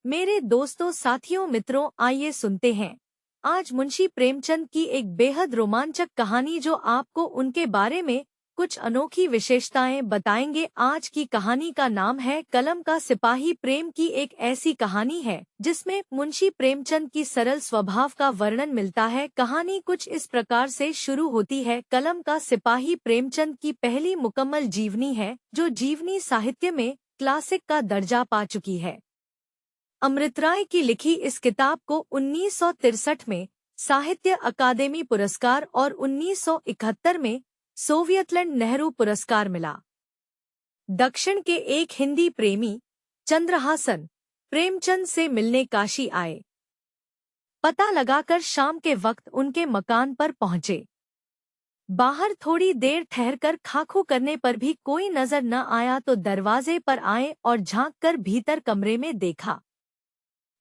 मेरे दोस्तों, साथियों, मित्रों, आइए सुनते हैं आज मुंशी प्रेमचंद की एक बेहद रोमांचक कहानी जो आपको उनके बारे में कुछ अनोखी विशेषताएं बताएंगे। आज की कहानी का नाम है कलम का सिपाही। प्रेम की एक ऐसी कहानी है जिसमें मुंशी प्रेमचंद की सरल स्वभाव का वर्णन मिलता है। कहानी कुछ इस प्रकार से शुरू होती है। कलम का सिपाही प्रेमचंद की पहली मुकम्मल जीवनी है जो जीवनी साहित्य में क्लासिक का दर्जा पा चुकी है। अमृत राय की लिखी इस किताब को 1963 में साहित्य अकादमी पुरस्कार और 1971 में सोवियतलैंड नेहरू पुरस्कार मिला। दक्षिण के एक हिंदी प्रेमी चंद्रहासन प्रेमचंद से मिलने काशी आए। पता लगाकर शाम के वक्त उनके मकान पर पहुंचे। बाहर थोड़ी देर ठहरकर खाखू करने पर भी कोई नजर न आया तो दरवाजे पर आए और झांककर भीतर कमरे में देखा।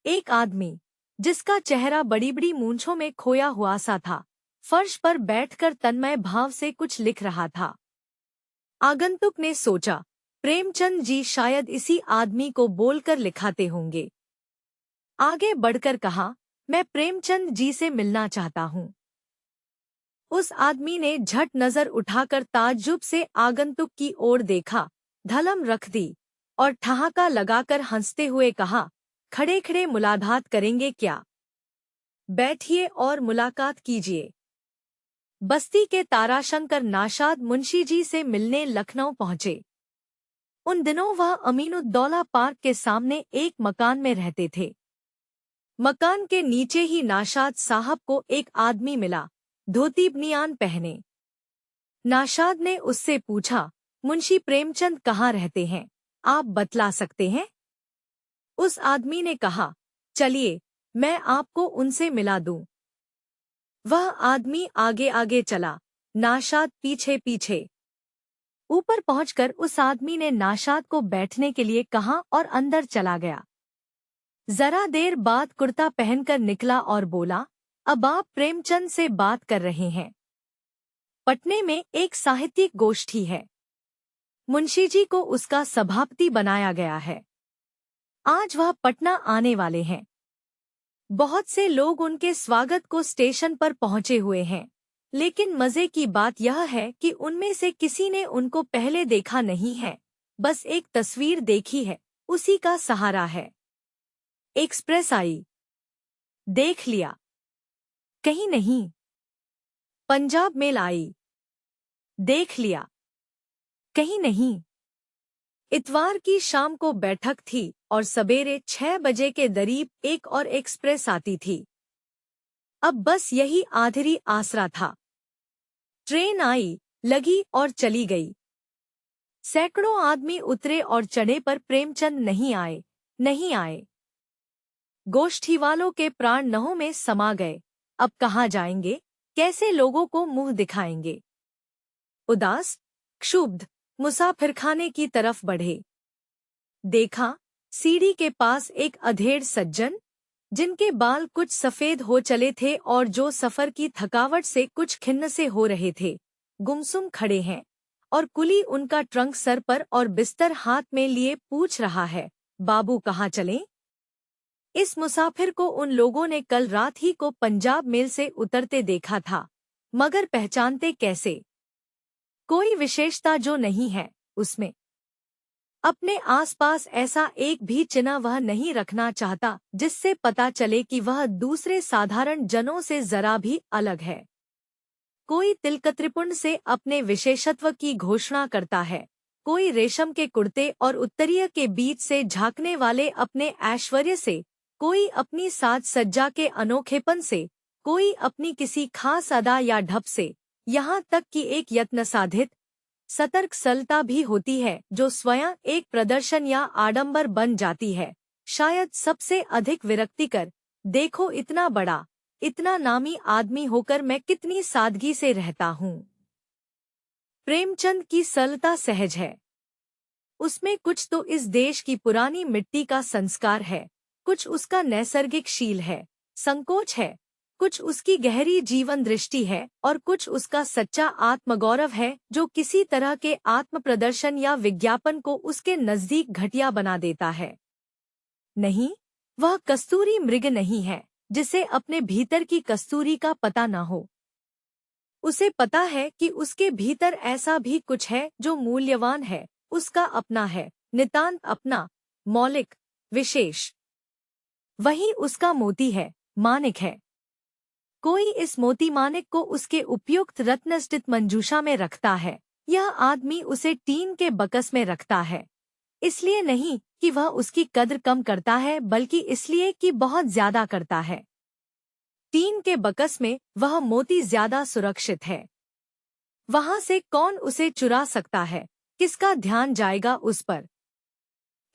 एक आदमी जिसका चेहरा बड़ी बड़ी मूंछों में खोया हुआ सा था, फर्श पर बैठकर तन्मय भाव से कुछ लिख रहा था। आगंतुक ने सोचा, प्रेमचंद जी शायद इसी आदमी को बोलकर लिखाते होंगे। आगे बढ़कर कहा, मैं प्रेमचंद जी से मिलना चाहता हूँ। उस आदमी ने झट नजर उठाकर ताज्जुब से आगंतुक की ओर देखा, धलम रख दी और ठहाका लगाकर हंसते हुए कहा, खड़े खड़े मुलाकात करेंगे क्या? बैठिए और मुलाकात कीजिए। बस्ती के ताराशंकर नाशाद मुंशी जी से मिलने लखनऊ पहुंचे। उन दिनों वह अमीनुद्दौला पार्क के सामने एक मकान में रहते थे। मकान के नीचे ही नाशाद साहब को एक आदमी मिला, धोती बनियान पहने। नाशाद ने उससे पूछा, मुंशी प्रेमचंद कहाँ रहते हैं, आप बतला सकते हैं? उस आदमी ने कहा, चलिए मैं आपको उनसे मिला दूं। वह आदमी आगे आगे चला, नाशाद पीछे पीछे। ऊपर पहुंचकर उस आदमी ने नाशाद को बैठने के लिए कहा और अंदर चला गया। जरा देर बाद कुर्ता पहनकर निकला और बोला, अब आप प्रेमचंद से बात कर रहे हैं। पटने में एक साहित्यिक गोष्ठी है। मुंशी जी को उसका सभापति बनाया गया है। आज वह पटना आने वाले हैं। बहुत से लोग उनके स्वागत को स्टेशन पर पहुंचे हुए हैं, लेकिन मजे की बात यह है कि उनमें से किसी ने उनको पहले देखा नहीं है, बस एक तस्वीर देखी है, उसी का सहारा है। एक्सप्रेस आई, देख लिया, कहीं नहीं। पंजाब मेल आई, देख लिया, कहीं नहीं। इतवार की शाम को बैठक थी और सवेरे 6 बजे के करीब एक और एक्सप्रेस आती थी। अब बस यही आखिरी आसरा था। ट्रेन आई, लगी और चली गई। सैकड़ों आदमी उतरे और चढ़े पर प्रेमचंद नहीं आए, नहीं आए। गोष्ठी वालों के प्राण नहों में समा गए। अब कहाँ जाएंगे, कैसे लोगों को मुंह दिखाएंगे? उदास, क्षुब्ध मुसाफिरखाने की तरफ बढ़े। देखा, सीढ़ी के पास एक अधेड़ सज्जन, जिनके बाल कुछ सफेद हो चले थे और जो सफर की थकावट से कुछ खिन्न से हो रहे थे, गुमसुम खड़े हैं और कुली उनका ट्रंक सर पर और बिस्तर हाथ में लिए पूछ रहा है, बाबू कहाँ चलें? इस मुसाफिर को उन लोगों ने कल रात ही को पंजाब मेल से उतरते देखा था, मगर पहचानते कैसे? कोई विशेषता जो नहीं है उसमें। अपने आसपास ऐसा एक भी चिन्ह वह नहीं रखना चाहता जिससे पता चले कि वह दूसरे साधारण जनों से जरा भी अलग है। कोई तिलकत्रिपुंड से अपने विशेषत्व की घोषणा करता है, कोई रेशम के कुर्ते और उत्तरीय के बीच से झांकने वाले अपने ऐश्वर्य से, कोई अपनी साज सज्जा के अनोखेपन से, कोई अपनी किसी खास अदा या ढप से, यहाँ तक कि एक यत्न साधित सतर्क सरलता भी होती है जो स्वयं एक प्रदर्शन या आडंबर बन जाती है। शायद सबसे अधिक विरक्तिकर, देखो इतना बड़ा, इतना नामी आदमी होकर मैं कितनी सादगी से रहता हूँ। प्रेमचंद की सरलता सहज है। उसमें कुछ तो इस देश की पुरानी मिट्टी का संस्कार है, कुछ उसका नैसर्गिक शील है, संकोच है, कुछ उसकी गहरी जीवन दृष्टि है और कुछ उसका सच्चा आत्मगौरव है जो किसी तरह के आत्म प्रदर्शन या विज्ञापन को उसके नजदीक घटिया बना देता है। नहीं, वह कस्तूरी मृग नहीं है जिसे अपने भीतर की कस्तूरी का पता न हो। उसे पता है कि उसके भीतर ऐसा भी कुछ है जो मूल्यवान है, उसका अपना है, नितांत अपना, मौलिक, विशेष। वही उसका मोती है, मानिक है। कोई इस मोती मानिक को उसके उपयुक्त रत्नस्थित मंजूषा में रखता है। यह आदमी उसे टीन के बकस में रखता है, इसलिए नहीं कि वह उसकी कद्र कम करता है, बल्कि इसलिए कि बहुत ज्यादा करता है। टीन के बकस में वह मोती ज्यादा सुरक्षित है। वहां से कौन उसे चुरा सकता है, किसका ध्यान जाएगा उस पर।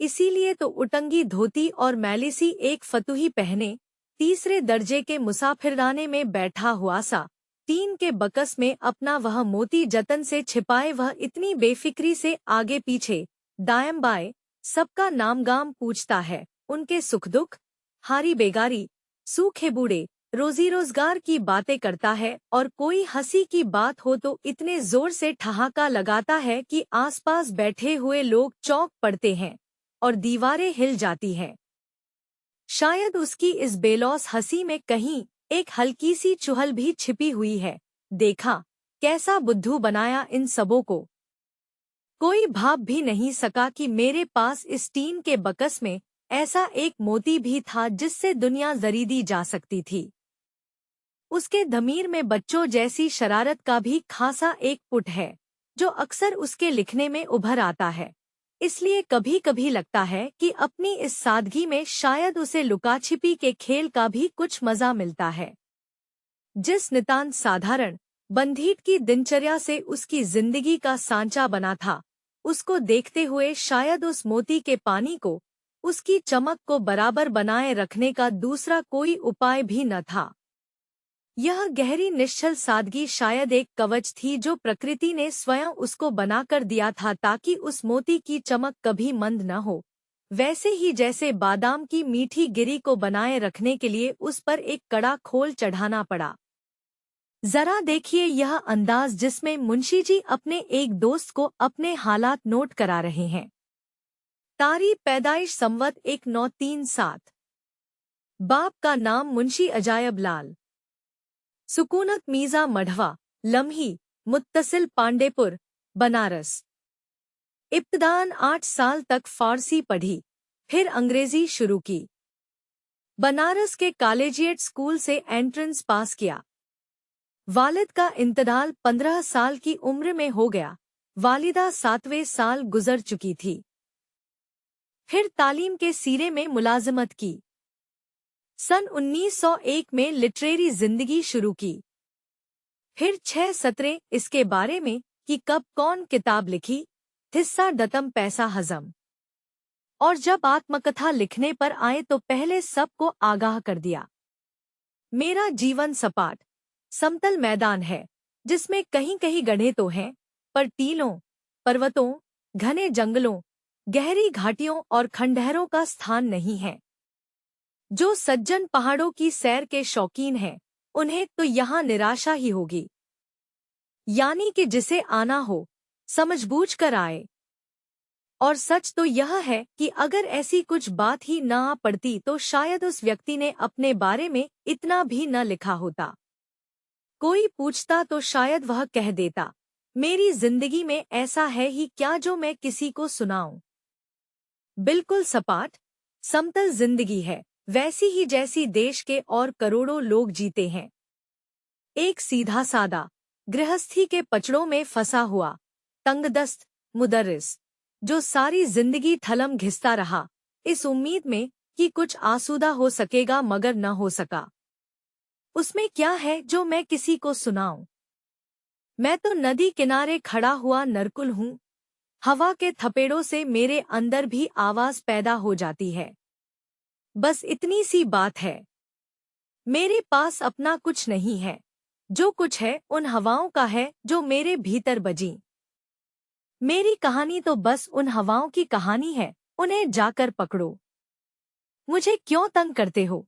इसीलिए तो उटंगी धोती और मैली सी एक फतूही पहने तीसरे दर्जे के मुसाफिरखाने में बैठा हुआ सा टीन के बकस में अपना वह मोती जतन से छिपाए वह इतनी बेफिक्री से आगे पीछे दाएं बाएं सबका नामगाम पूछता है, उनके सुख दुख, हारी बेगारी, सूखे बूढ़े, रोजी रोजगार की बातें करता है, और कोई हंसी की बात हो तो इतने जोर से ठहाका लगाता है कि आसपास बैठे हुए लोग चौंक पड़ते हैं और दीवारें हिल जाती हैं। शायद उसकी इस बेलौस हंसी में कहीं एक हल्की सी चुहल भी छिपी हुई है। देखा कैसा बुद्धू बनाया इन सबों को। कोई भाप भी नहीं सका कि मेरे पास इस टीन के बकस में ऐसा एक मोती भी था जिससे दुनिया खरीदी जा सकती थी। उसके धमीर में बच्चों जैसी शरारत का भी खासा एक पुट है, जो अक्सर उसके लिखने में उभर आता है। इसलिए कभी कभी लगता है कि अपनी इस सादगी में शायद उसे लुकाछिपी के खेल का भी कुछ मजा मिलता है। जिस नितांत साधारण बंधीट की दिनचर्या से उसकी जिंदगी का सांचा बना था, उसको देखते हुए शायद उस मोती के पानी को, उसकी चमक को बराबर बनाए रखने का दूसरा कोई उपाय भी न था। यह गहरी निश्चल सादगी शायद एक कवच थी जो प्रकृति ने स्वयं उसको बनाकर दिया था, ताकि उस मोती की चमक कभी मंद न हो। वैसे ही जैसे बादाम की मीठी गिरी को बनाए रखने के लिए उस पर एक कड़ा खोल चढ़ाना पड़ा। जरा देखिए यह अंदाज जिसमें मुंशी जी अपने एक दोस्त को अपने हालात नोट करा रहे हैं। तारीख पैदाइश संवत 1937। बाप का नाम मुंशी अजायब लाल। सुकूनत मीज़ा मढ़वा, लम्ही, मुत्तसिल पांडेपुर, बनारस। इब्तदान 8 साल तक फारसी पढ़ी, फिर अंग्रेजी शुरू की। बनारस के कॉलेजिएट स्कूल से एंट्रेंस पास किया। वालिद का इंतकाल 15 साल की उम्र में हो गया। वालिदा 7वें साल गुजर चुकी थी। फिर तालीम के सीरे में मुलाजमत की। सन 1901 में लिटरेरी जिंदगी शुरू की। फिर 6 सत्रें इसके बारे में कि कब कौन किताब लिखी, हिस्सा डतम पैसा हजम। और जब आत्मकथा लिखने पर आए तो पहले सबको आगाह कर दिया। मेरा जीवन सपाट समतल मैदान है, जिसमें कहीं कहीं गड्ढे तो हैं, पर टीलों, पर्वतों, घने जंगलों, गहरी घाटियों और खंडहरों का स्थान नहीं है। जो सज्जन पहाड़ों की सैर के शौकीन हैं, उन्हें तो यहाँ निराशा ही होगी। यानी कि जिसे आना हो, समझबूझ कर आए। और सच तो यह है कि अगर ऐसी कुछ बात ही न आ पड़ती तो शायद उस व्यक्ति ने अपने बारे में इतना भी न लिखा होता। कोई पूछता तो शायद वह कह देता, मेरी जिंदगी में ऐसा है ही क्या जो मैं किसी को सुनाऊं। बिल्कुल सपाट समतल जिंदगी है, वैसी ही जैसी देश के और करोड़ों लोग जीते हैं। एक सीधा सादा गृहस्थी के पचड़ों में फंसा हुआ तंगदस्त मुदर्रिस, जो सारी जिंदगी ठलम घिसता रहा, इस उम्मीद में कि कुछ आसूदा हो सकेगा, मगर न हो सका। उसमें क्या है जो मैं किसी को सुनाऊं? मैं तो नदी किनारे खड़ा हुआ नरकुल हूँ। हवा के थपेड़ों से मेरे अंदर भी आवाज पैदा हो जाती है। बस इतनी सी बात है। मेरे पास अपना कुछ नहीं है। जो कुछ है उन हवाओं का है जो मेरे भीतर बजीं। मेरी कहानी तो बस उन हवाओं की कहानी है, उन्हें जाकर पकड़ो। मुझे क्यों तंग करते हो?